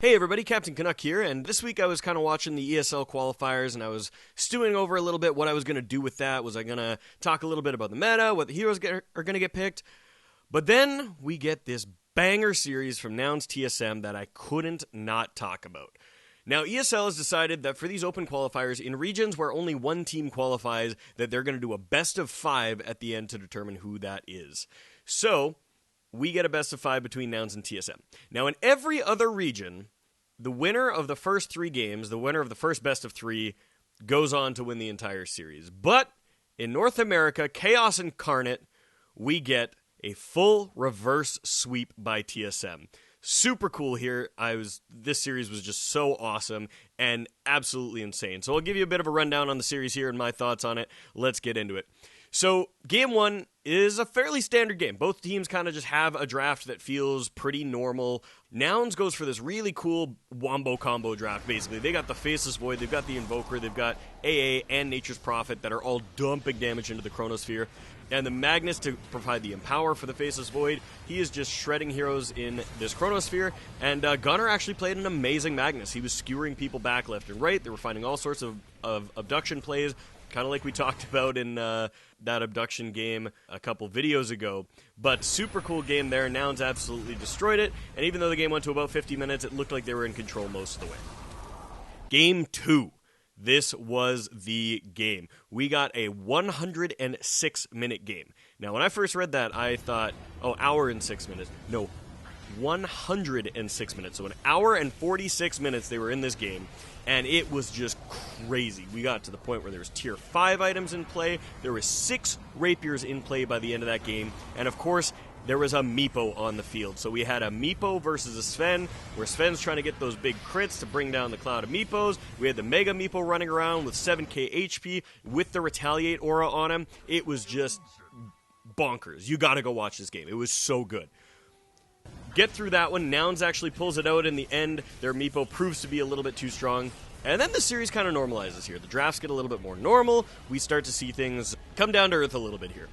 Hey everybody, Cptn.Canuck here, and this week I was kind of watching the ESL qualifiers, and I was stewing over a little bit what I was going to do with that. Was I going to talk a little bit about the meta, what the heroes are going to get picked? But then we get this banger series from Nouns TSM that I couldn't not talk about. Now, ESL has decided that for these open qualifiers, in regions where only one team qualifies, that they're going to do a best of 5 at the end to determine who that is. So we get a best of 5 between Nouns and TSM. Now, in every other region, the winner of the first 3 games, the winner of the first best of 3, goes on to win the entire series. But in North America, Chaos Incarnate, we get a full reverse sweep by TSM. Super cool here. This series was just so awesome and absolutely insane. So I'll give you a bit of a rundown on the series here and my thoughts on it. Let's get into it. So, Game 1 is a fairly standard game. Both teams kind of just have a draft that feels pretty normal. Nouns goes for this really cool wombo combo draft, basically. They got the Faceless Void, they've got the Invoker, they've got AA and Nature's Prophet that are all dumping damage into the Chronosphere. And the Magnus to provide the Empower for the Faceless Void. He is just shredding heroes in this Chronosphere. And Gunnar actually played an amazing Magnus. He was skewering people back left and right. They were finding all sorts of abduction plays, kind of like we talked about in that abduction game a couple videos ago. But super cool game there. Nouns absolutely destroyed it. And even though the game went to about 50 minutes, it looked like they were in control most of the way. Game 2. This was the game. We got a 106-minute game. Now, when I first read that, I thought, hour and 6 minutes. No, 106 minutes. So an hour and 46 minutes they were in this game, and it was just crazy. We got to the point where there was tier 5 items in play. There were 6 rapiers in play by the end of that game, and of course, there was a meepo on the field. So we had a meepo versus a Sven, where Sven's trying to get those big crits to bring down the cloud of meepos. We had the mega meepo running around with 7k HP with the retaliate aura on him. It was just bonkers. You gotta go watch this game. It was so good. Get through that one. Nouns actually pulls it out in the end. Their meepo proves to be a little bit too strong. And then the series kind of normalizes here. The drafts get a little bit more normal. We start to see things come down to earth a little bit here.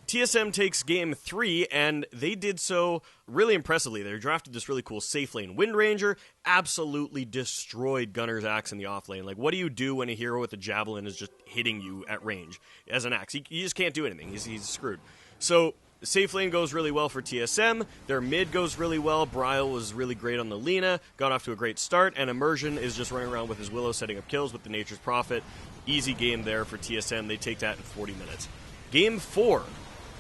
TSM takes game 3, and they did so really impressively. They drafted this really cool safe lane Wind Ranger, absolutely destroyed Gunnar's axe in the off lane. Like, what do you do when a hero with a javelin is just hitting you at range as an axe? You just can't do anything. He's screwed. So safe lane goes really well for TSM. Their mid goes really well. Bryle was really great on the Lina, got off to a great start, and Immersion is just running around with his Willow setting up kills with the Nature's Prophet. Easy game there for TSM. They take that in 40 minutes. Game 4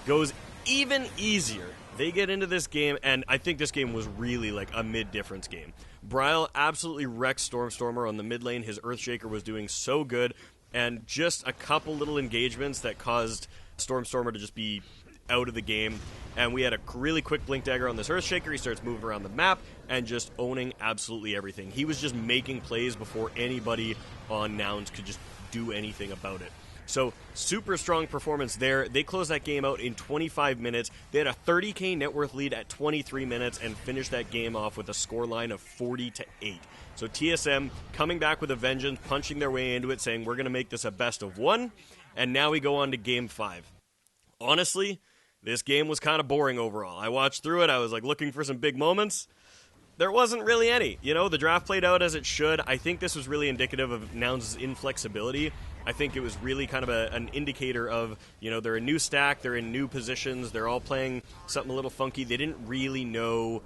goes even easier. They get into this game, and I think this game was really like a mid-difference game. Bryle absolutely wrecked Stormstormer on the mid lane. His Earthshaker was doing so good, and just a couple little engagements that caused Stormstormer to just be out of the game. And we had a really quick Blink Dagger on this Earthshaker. He starts moving around the map and just owning absolutely everything. He was just making plays before anybody on Nouns could just do anything about it. So, super strong performance there. They closed that game out in 25 minutes. They had a 30k net worth lead at 23 minutes and finished that game off with a scoreline of 40-8. So, TSM coming back with a vengeance, punching their way into it, saying, we're going to make this a best of 1. And now we go on to game 5. Honestly, this game was kind of boring overall. I watched through it. I was like looking for some big moments. There wasn't really any. You know, the draft played out as it should. I think this was really indicative of Nouns' inflexibility. I think it was really kind of an indicator of, you know, they're a new stack, they're in new positions, they're all playing something a little funky. They didn't really know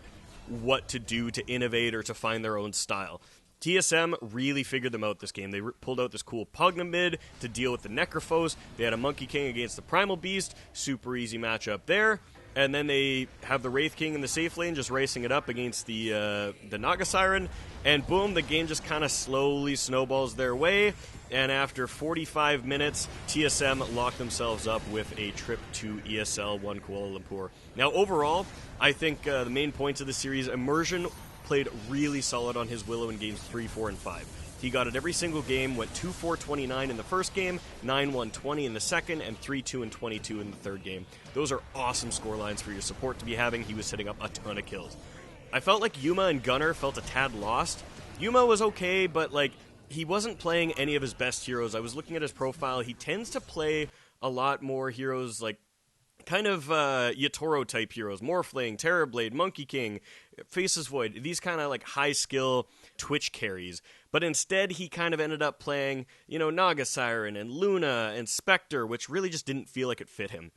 what to do to innovate or to find their own style. TSM really figured them out this game. They pulled out this cool Pugna mid to deal with the Necrophos. They had a Monkey King against the Primal Beast. Super easy matchup there. And then they have the Wraith King in the safe lane just racing it up against the Naga Siren. And boom, the game just kind of slowly snowballs their way. And after 45 minutes, TSM locked themselves up with a trip to ESL Kuala Lumpur. Now, overall, I think the main points of the series, Immersion played really solid on his Willow in games 3, 4, and 5. He got it every single game, went 2-4-29 in the first game, 9-1-20 in the second, and 3-2-22 in the third game. Those are awesome scorelines for your support to be having. He was setting up a ton of kills. I felt like Yuma and Gunnar felt a tad lost. Yuma was okay, but like he wasn't playing any of his best heroes. I was looking at his profile. He tends to play a lot more heroes like kind of Yatoro type heroes, Morphling, Terrorblade, Monkey King, Faceless Void, these kind of like high skill Twitch carries. But instead he kind of ended up playing, Naga Siren and Luna and Spectre, which really just didn't feel like it fit him.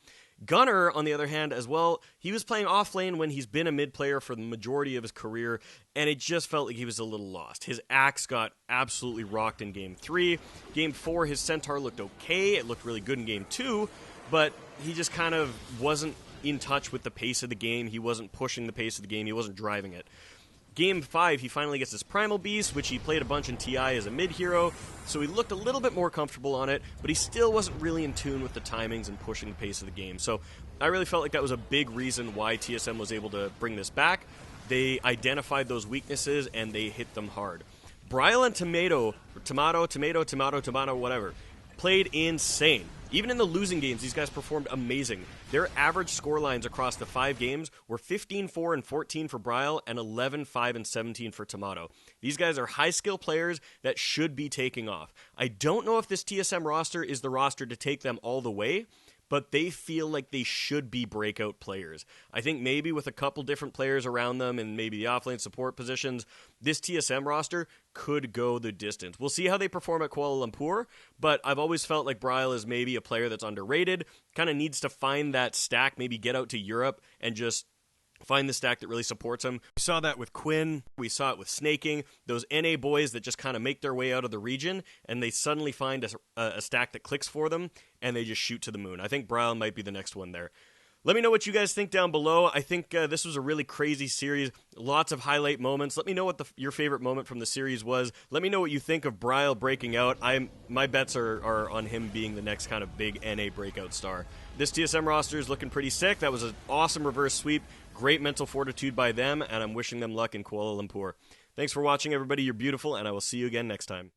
Gunnar, on the other hand, as well, he was playing off lane when he's been a mid player for the majority of his career, and it just felt like he was a little lost. His axe got absolutely rocked in Game 3. Game 4, his Centaur looked okay. It looked really good in Game 2, but he just kind of wasn't in touch with the pace of the game. He wasn't pushing the pace of the game. He wasn't driving it. Game 5, he finally gets his Primal Beast, which he played a bunch in TI as a mid-hero, so he looked a little bit more comfortable on it, but he still wasn't really in tune with the timings and pushing the pace of the game. So I really felt like that was a big reason why TSM was able to bring this back. They identified those weaknesses, and they hit them hard. Bryle and Tomato, whatever, played insane. Even in the losing games, these guys performed amazing. Their average score lines across the 5 games were 15-4 and 14 for Bryle and 11-5 and 17 for Tomato. These guys are high-skill players that should be taking off. I don't know if this TSM roster is the roster to take them all the way, but they feel like they should be breakout players. I think maybe with a couple different players around them and maybe the offlane support positions, this TSM roster could go the distance. We'll see how they perform at Kuala Lumpur, but I've always felt like Bryle is maybe a player that's underrated, kind of needs to find that stack, maybe get out to Europe and just find the stack that really supports him. We saw that with Quinn. We saw it with Snaking. Those NA boys that just kind of make their way out of the region, and they suddenly find a stack that clicks for them, and they just shoot to the moon. I think Bryle might be the next one there. Let me know what you guys think down below. I think this was a really crazy series. Lots of highlight moments. Let me know what your favorite moment from the series was. Let me know what you think of Bryle breaking out. My bets are on him being the next kind of big NA breakout star. This TSM roster is looking pretty sick. That was an awesome reverse sweep. Great mental fortitude by them, and I'm wishing them luck in Kuala Lumpur. Thanks for watching, everybody. You're beautiful, and I will see you again next time.